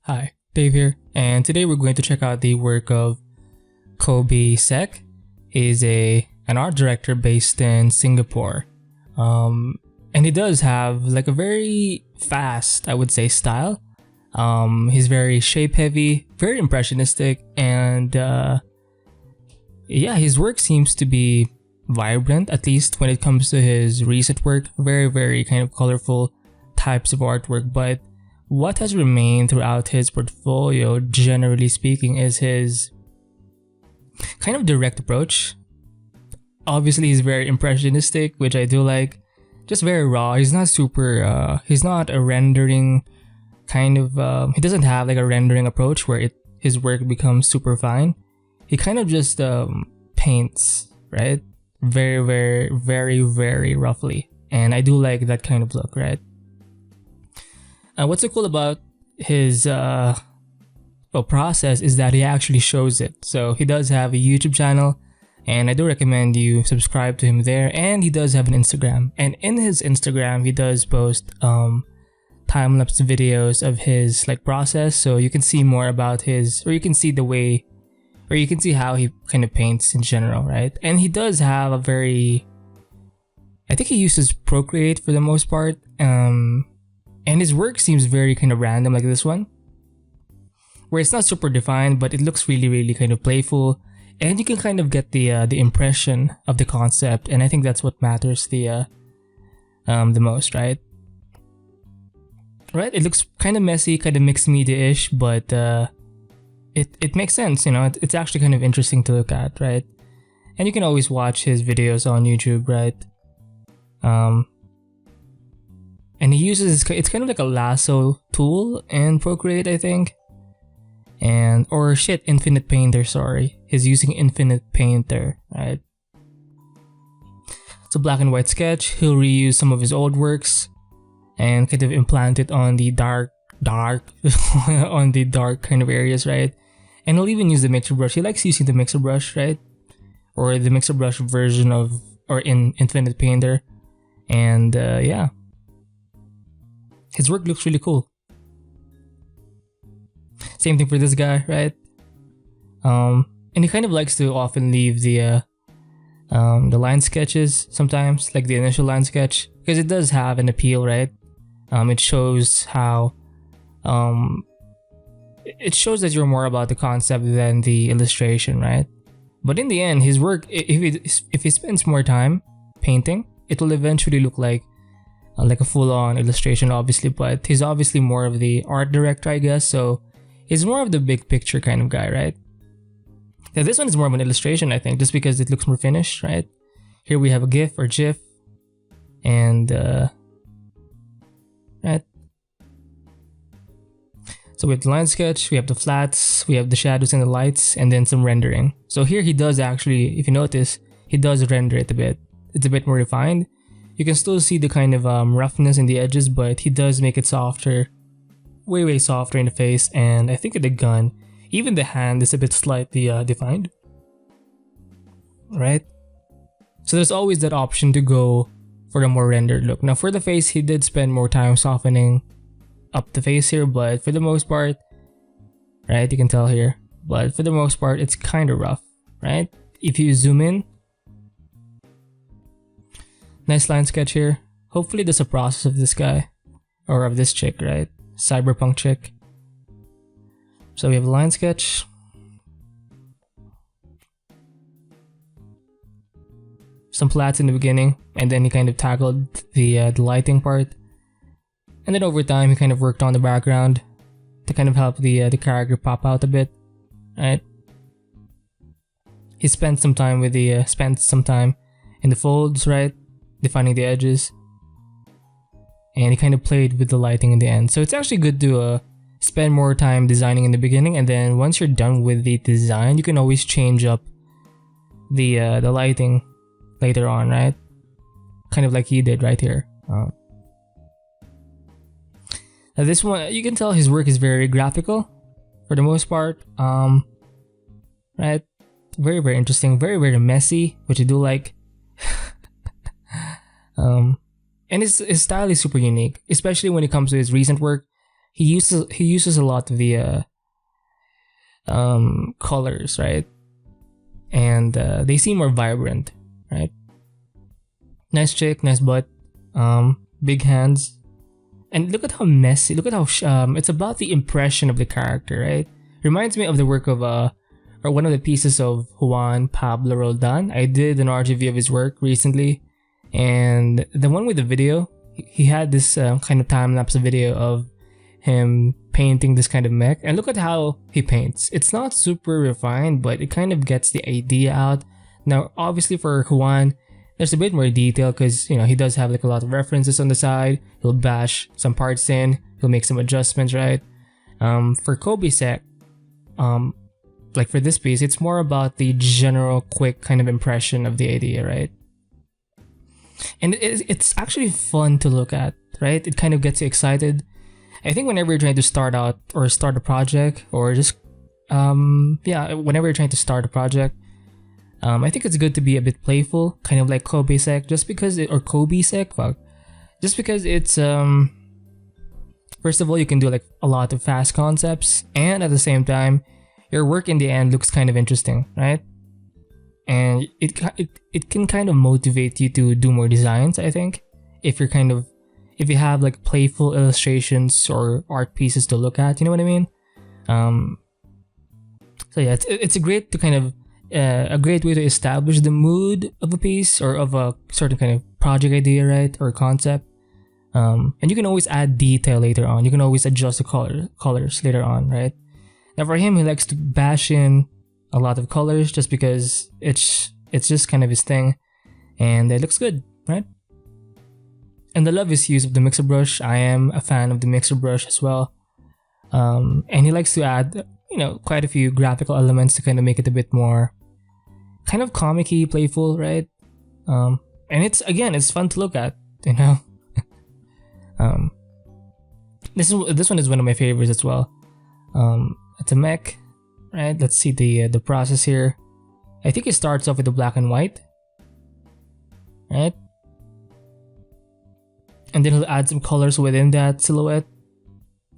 Hi, Dave here, and today we're going to check out the work of Kobesec. He's an art director based in Singapore, and he does have like a very fast, I would say, style. He's very shape heavy, very impressionistic, and yeah, his work seems to be vibrant, at least when it comes to his recent work. Very kind of colorful types of artwork, but what has remained throughout his portfolio, generally speaking, is his kind of direct approach. Obviously, he's very impressionistic, which I do like. Just very raw. He's not super, he's not a rendering kind of, he doesn't have like a rendering approach where his work becomes super fine. He kind of just paints, right? Very roughly. And I do like that kind of look, right? What's so cool about his process is that he actually shows it. So he does have a YouTube channel, and I do recommend you subscribe to him there. And he does have an Instagram, and in his Instagram he does post time-lapse videos of his like process, so you can see more about his, or you can see the way, or you can see how he kind of paints in general, right? And he does have a very, I think he uses Procreate for the most part, and his work seems very kind of random, like this one, where it's not super defined, but it looks really kind of playful, and you can kind of get the impression of the concept, and I think that's what matters the most, right? Right? It looks kind of messy, kind of mixed media-ish, but it makes sense, you know. It's actually kind of interesting to look at, right? And you can always watch his videos on YouTube, right? And he uses, it's kind of like a lasso tool in Procreate, I think. Infinite Painter, sorry. He's using Infinite Painter, right? It's a black and white sketch. He'll reuse some of his old works and kind of implant it on the dark, on the dark kind of areas, right? And he'll even use the mixer brush. He likes using the mixer brush, right? Or the mixer brush version of, or in Infinite Painter. And yeah. His work looks really cool. Same thing for this guy, right? And he kind of likes to often leave the line sketches sometimes, like the initial line sketch, because it does have an appeal, right? It shows how, it shows that you're more about the concept than the illustration, right? But in the end, his work, if he spends more time painting, it will eventually look like a full-on illustration, obviously, but he's obviously more of the art director, I guess, so he's more of the big picture kind of guy, right? Now this one is more of an illustration, I think, just because it looks more finished, right? Here we have a GIF or GIF, and right. So we have the line sketch, we have the flats, we have the shadows and the lights, and then some rendering. So here he does actually, if you notice, he does render it a bit. It's a bit more refined. You can still see the kind of roughness in the edges, but he does make it softer, way softer in the face, and I think at the gun, even the hand is a bit slightly defined, right? So there's always that option to go for a more rendered look. Now for the face, he did spend more time softening up the face here, but for the most part, right, you can tell here, but for the most part, it's kind of rough, right? If you zoom in, nice line sketch here. Hopefully there's a process of this guy, or of this chick, right? Cyberpunk chick. So we have a line sketch. Some flats in the beginning, and then he kind of tackled the lighting part. And then over time, he kind of worked on the background to kind of help the character pop out a bit, right? He spent some time with the in the folds, right? Defining the edges, and he kind of played with the lighting in the end. So it's actually good to spend more time designing in the beginning, and then once you're done with the design, you can always change up the lighting later on, right? Kind of like he did right here. Now this one, you can tell his work is very graphical for the most part, right? Very interesting, very messy, which I do like. And his style is super unique, especially when it comes to his recent work. he uses a lot of the colors, right? And they seem more vibrant, right? Nice chick, nice butt, big hands, and look at how messy. Look at how it's about the impression of the character, right? Reminds me of the work of or one of the pieces of Juan Pablo Roldan. I did an RGV of his work recently, and the one with the video, he had this kind of time-lapse video of him painting this kind of mech, and look at how he paints. It's not super refined, but it kind of gets the idea out. Now, obviously for Juan, there's a bit more detail because, you know, he does have like a lot of references on the side. He'll bash some parts in, he'll make some adjustments, right? For Kobesec, like for this piece, it's more about the general quick kind of impression of the idea, right? And it's actually fun to look at, right? It kind of gets you excited. I think whenever you're trying to start out or start a project, or just whenever you're trying to start a project, I think it's good to be a bit playful, kind of like Kobesec, just because it's first of all, you can do like a lot of fast concepts, and at the same time, your work in the end looks kind of interesting, right? And it can kind of motivate you to do more designs, I think, if you have like playful illustrations or art pieces to look at, you know what I mean? So yeah, it's a great to kind of a great way to establish the mood of a piece or of a certain kind of project idea, right, or concept. And you can always add detail later on. You can always adjust the colors later on, right? Now for him, he likes to bash in a lot of colors just because it's just kind of his thing, and it looks good, right? And I love his use of the mixer brush. I am a fan of the mixer brush as well. And he likes to add, you know, quite a few graphical elements to kind of make it a bit more kind of comic-y, playful, right? And it's fun to look at, you know. This one is one of my favorites as well. It's a mech, right? Let's see the process here. I think it starts off with the black and white, right? And then he'll add some colors within that silhouette,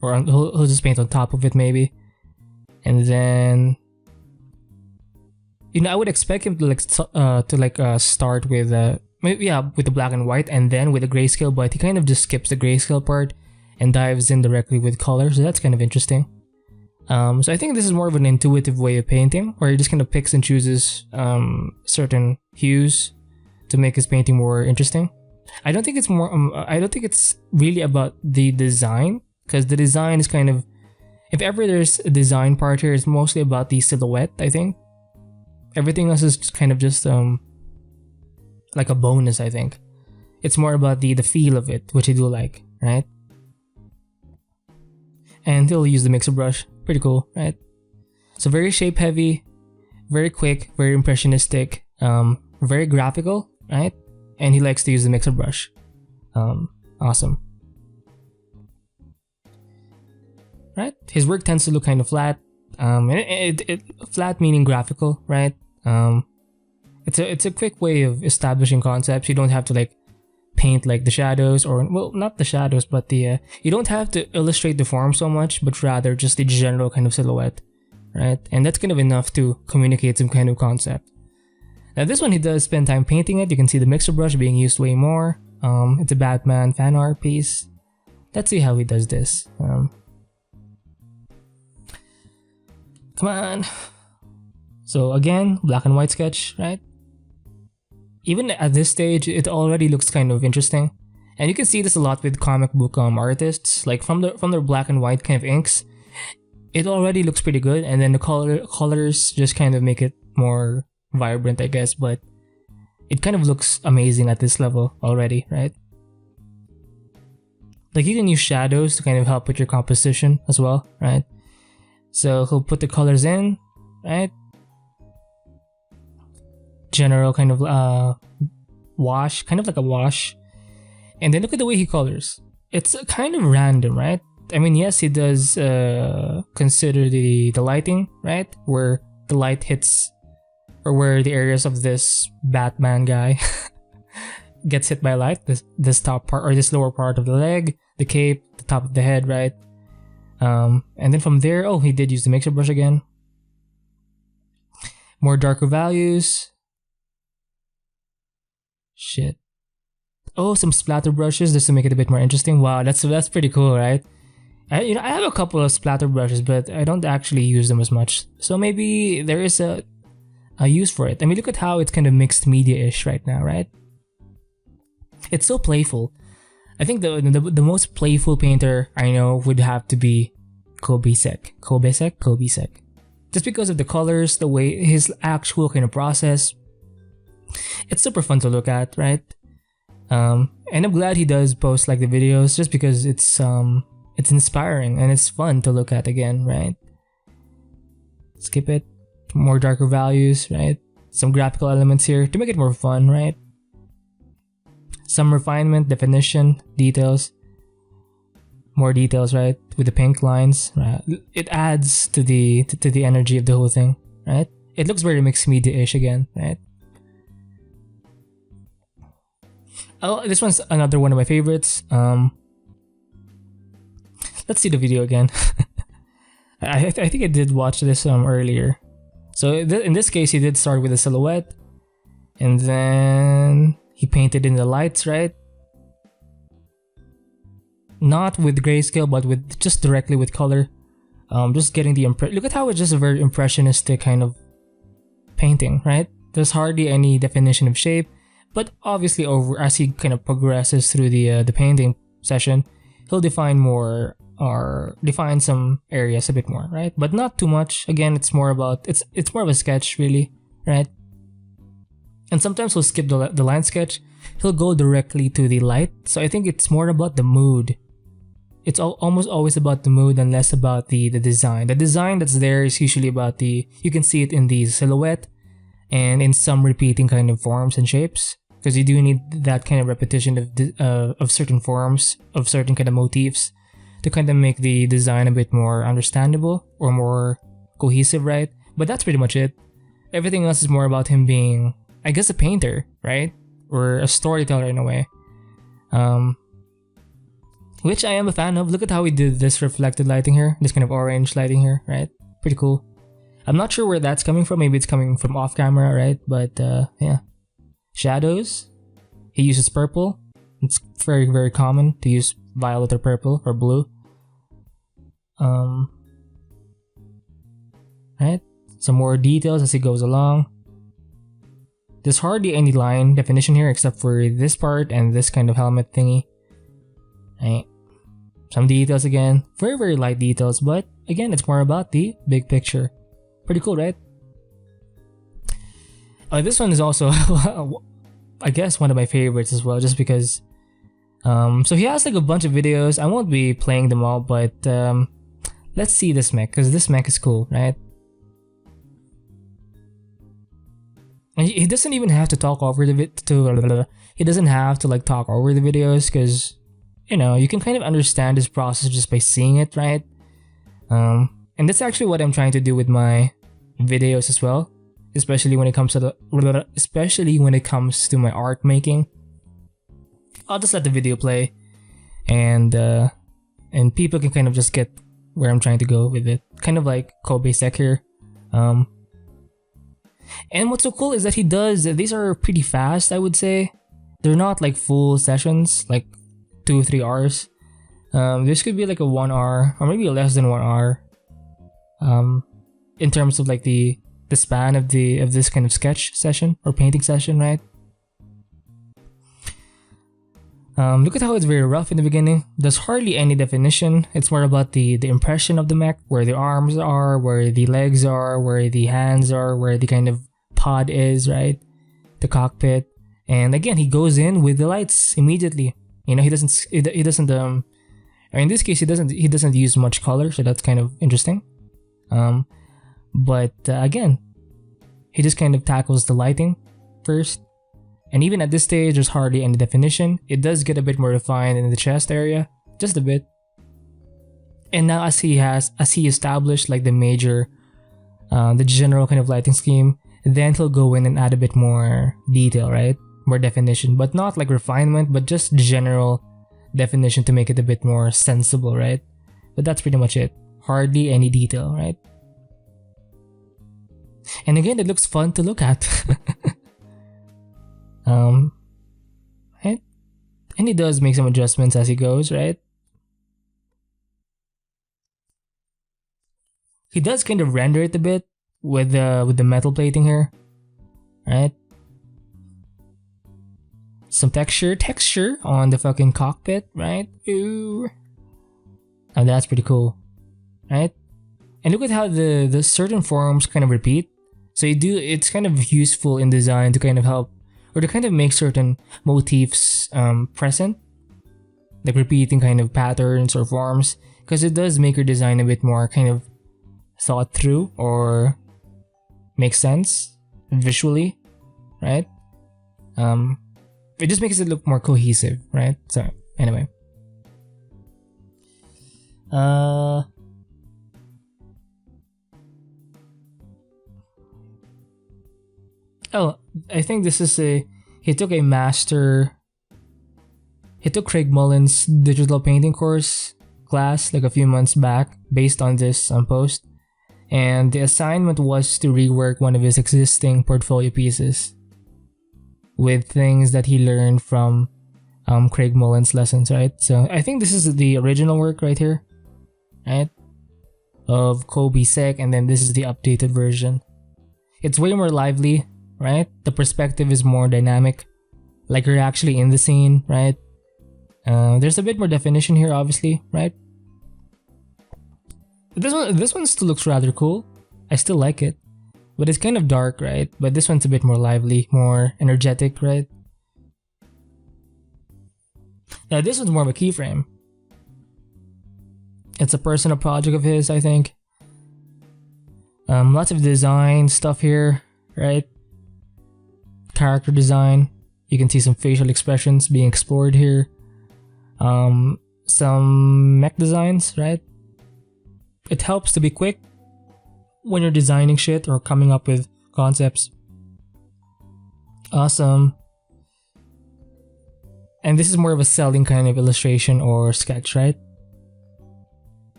or he'll just paint on top of it maybe. And then, you know, I would expect him to start with with the black and white and then with the grayscale, but he kind of just skips the grayscale part and dives in directly with color, so that's kind of interesting. So I think this is more of an intuitive way of painting, where he just kind of picks and chooses certain hues to make his painting more interesting. I don't think it's really about the design, because the design is kind of, if ever there's a design part here, it's mostly about the silhouette, I think. Everything else is kind of just like a bonus, I think. It's more about the feel of it, which I do like, right? And he'll use the mixer brush. Pretty cool, right? So very shape heavy, very quick, very impressionistic, very graphical, right? And he likes to use the mixer brush. Awesome. Right? His work tends to look kind of flat. Flat meaning graphical, right? It's a quick way of establishing concepts. You don't have to like paint like the shadows, or well, not the shadows, but the you don't have to illustrate the form so much, but rather just the general kind of silhouette, right? And that's kind of enough to communicate some kind of concept. Now this one, he does spend time painting it. You can see the mixer brush being used way more. It's a Batman fan art piece. Let's see how he does this. Come on. So again, black and white sketch, right? Even at this stage, it already looks kind of interesting. And you can see this a lot with comic book artists, like from their black and white kind of inks. It already looks pretty good, and then the colors just kind of make it more vibrant, I guess, but it kind of looks amazing at this level already, right? Like you can use shadows to kind of help with your composition as well, right? So he'll put the colors in, right? General kind of wash, kind of like a wash. And then look at the way he colors. It's kind of random, right? I mean, yes, he does consider the lighting, right? Where the light hits, or where the areas of this Batman guy gets hit by light. This top part, or this lower part of the leg, the cape, the top of the head, right? And then from there, oh, he did use the mixer brush again. More darker values. Shit. Oh, some splatter brushes just to make it a bit more interesting. Wow, that's pretty cool, right? I have a couple of splatter brushes, but I don't actually use them as much. So maybe there is a use for it. I mean, look at how it's kind of mixed media-ish right now, right? It's so playful. I think the most playful painter I know would have to be Kobesec. Kobesec. Just because of the colors, the way his actual kind of process. It's super fun to look at, right? And I'm glad he does post like the videos just because it's inspiring and it's fun to look at again, right? Skip it. More darker values, right? Some graphical elements here to make it more fun, right? Some refinement, definition, details. More details, right? With the pink lines, right? It adds to the energy of the whole thing, right? It looks very mixed media-ish again, right? Oh, this one's another one of my favorites. Let's see the video again. I think I did watch this earlier. So in this case, he did start with a silhouette, and then he painted in the lights, right? Not with grayscale, but with just directly with color. Just getting the look at how it's just a very impressionistic kind of painting, right? There's hardly any definition of shape, but obviously over as he kind of progresses through the painting session, he'll define more or define some areas a bit more, right? But not too much. Again, it's more about it's more of a sketch, really, right? And sometimes he'll skip the line sketch. He'll go directly to the light. So I think it's more about the mood. It's almost always about the mood and less about the design. The design that's there is usually about you can see it in the silhouette and in some repeating kind of forms and shapes, because you do need that kind of repetition of certain forms, of certain kind of motifs to kind of make the design a bit more understandable or more cohesive, right? But that's pretty much it. Everything else is more about him being, I guess, a painter, right? Or a storyteller in a way. Which I am a fan of. Look at how he did this reflected lighting here. This kind of orange lighting here, right? Pretty cool. I'm not sure where that's coming from. Maybe it's coming from off camera, right? But yeah. Shadows. He uses purple. It's very, very common to use violet or purple or blue. Right? Some more details as he goes along. There's hardly any line definition here except for this part and this kind of helmet thingy. Right? Some details again. Very, very light details, but again, it's more about the big picture. Pretty cool, right? This one is also, I guess, one of my favorites as well, just because. So he has like a bunch of videos. I won't be playing them all, but let's see this mech, because this mech is cool, right? And he doesn't even have to talk over the he doesn't have to like talk over the videos, because you know, you can kind of understand his process just by seeing it, right? And that's actually what I'm trying to do with my videos as well, especially when it comes to my art making. I'll just let the video play, and people can kind of just get where I'm trying to go with it. Kind of like Kobesec here. And what's so cool is that he does, these are pretty fast, I would say. They're not like full sessions, like 2-3 hours. This could be like a 1 hour or maybe less than 1 hour. In terms of like the span of this kind of sketch session or painting session, right? Look at how it's very rough in the beginning. There's hardly any definition. It's more about the impression of the mech, where the arms are, where the legs are, where the hands are, where the kind of pod is, right? The cockpit. And again, he goes in with the lights immediately. You know, he doesn't or in this case he doesn't use much color, so that's kind of interesting. But again, he just kind of tackles the lighting first. And even at this stage, there's hardly any definition. It does get a bit more refined in the chest area, just a bit. And now as he established like the major, the general kind of lighting scheme, then he'll go in and add a bit more detail, right? More definition, but not like refinement, but just general definition to make it a bit more sensible, right? but that's pretty much it. Hardly any detail, right? And again, it looks fun to look at. Right? And he does make some adjustments as he goes, right? He does kind of render it a bit with the metal plating here, right? Some texture on the fucking cockpit, right? Ooh. And that's pretty cool, right? And look at how the certain forms kind of repeat. So it's kind of useful in design to kind of help, or to kind of make certain motifs present, like repeating kind of patterns or forms, because it does make your design a bit more kind of thought through or make sense visually, right? It just makes it look more cohesive, right? So anyway, oh, I think this is he took Craig Mullen's digital painting course class like a few months back based on this post, and the assignment was to rework one of his existing portfolio pieces with things that he learned from Craig Mullen's lessons, right? So I think this is the original work right here, right, of Kobesec, and then this is the updated version. It's way more lively, right? The perspective is more dynamic, like you're actually in the scene, right? There's a bit more definition here, obviously, right? But this one still looks rather cool. I still like it, but it's kind of dark, right? But this one's a bit more lively, more energetic, right? Now this one's more of a keyframe. It's a personal project of his, I think. Lots of design stuff here, right? Character design. You can see some facial expressions being explored here. Some mech designs, right? It helps to be quick when you're designing shit or coming up with concepts. Awesome. And this is more of a selling kind of illustration or sketch, right?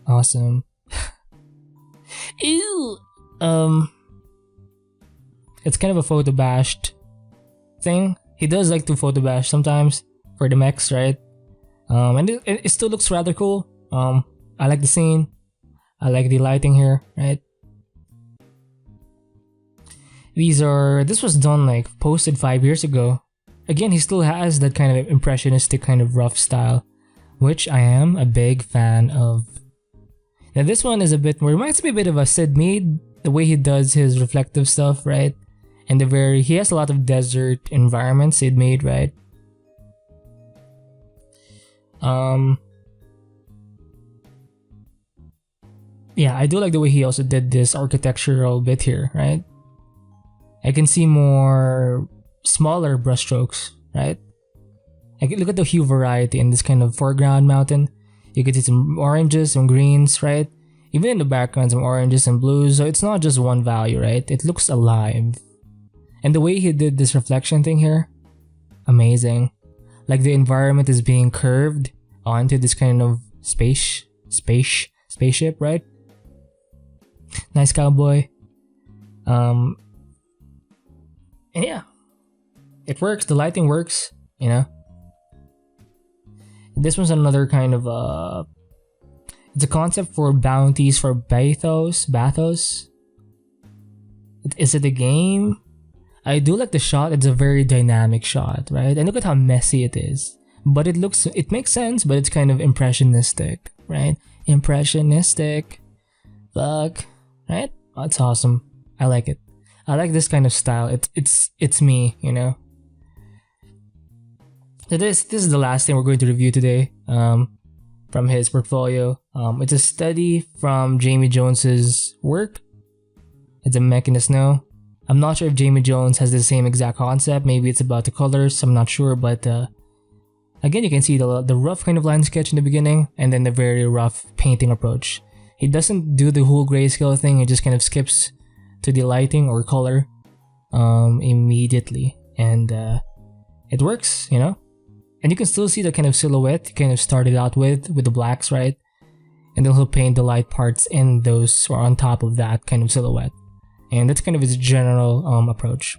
Awesome. Ew. It's kind of a photo bashed thing. He does like to photo bash sometimes for the mechs, right? And it still looks rather cool. I like the scene. I like the lighting here, right? This was done like posted 5 years ago. Again, he still has that kind of impressionistic kind of rough style, which I am a big fan of. Now this one is a bit more, reminds me a bit of a Sid Mead, the way he does his reflective stuff, right? And he has a lot of desert environments Sid Mead, right? Yeah, I do like the way he also did this architectural bit here, right? I can see more smaller brushstrokes, right? Look at the hue variety in this kind of foreground mountain. You can see some oranges, some greens, right? Even in the background, some oranges and blues. So it's not just one value, right? It looks alive. And the way he did this reflection thing here, amazing. Like the environment is being curved onto this kind of spaceship, right? Nice cowboy. And yeah, it works. The lighting works, you know. This one's another kind of it's a concept for bounties for Bathos. Is it a game? I do like the shot. It's a very dynamic shot, right? And look at how messy it is. But it makes sense, but it's kind of impressionistic, right? Impressionistic. Fuck. Right? Oh, it's awesome. I like it. I like this kind of style. It's me, you know. So this is the last thing we're going to review today. From his portfolio. It's a study from Jamie Jones's work. It's a Mechanist No. I'm not sure if Jamie Jones has the same exact concept. Maybe it's about the colors. I'm not sure, but again, you can see the rough kind of line sketch in the beginning, and then the very rough painting approach. He doesn't do the whole grayscale thing. He just kind of skips to the lighting or color immediately, and it works, you know. And you can still see the kind of silhouette he kind of started out with the blacks, right? and then he'll paint the light parts in those or on top of that kind of silhouette. And that's kind of his general approach.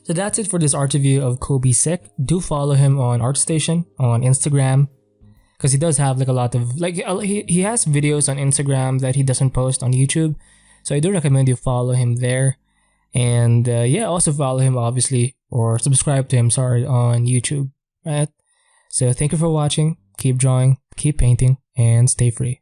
So that's it for this art review of Kobesec. Do follow him on ArtStation on Instagram, because he does have like a lot of he has videos on Instagram that he doesn't post on YouTube. So I do recommend you follow him there. And yeah, also follow him obviously, or subscribe to him, sorry, on YouTube. Right? So thank you for watching. Keep drawing, keep painting, and stay free.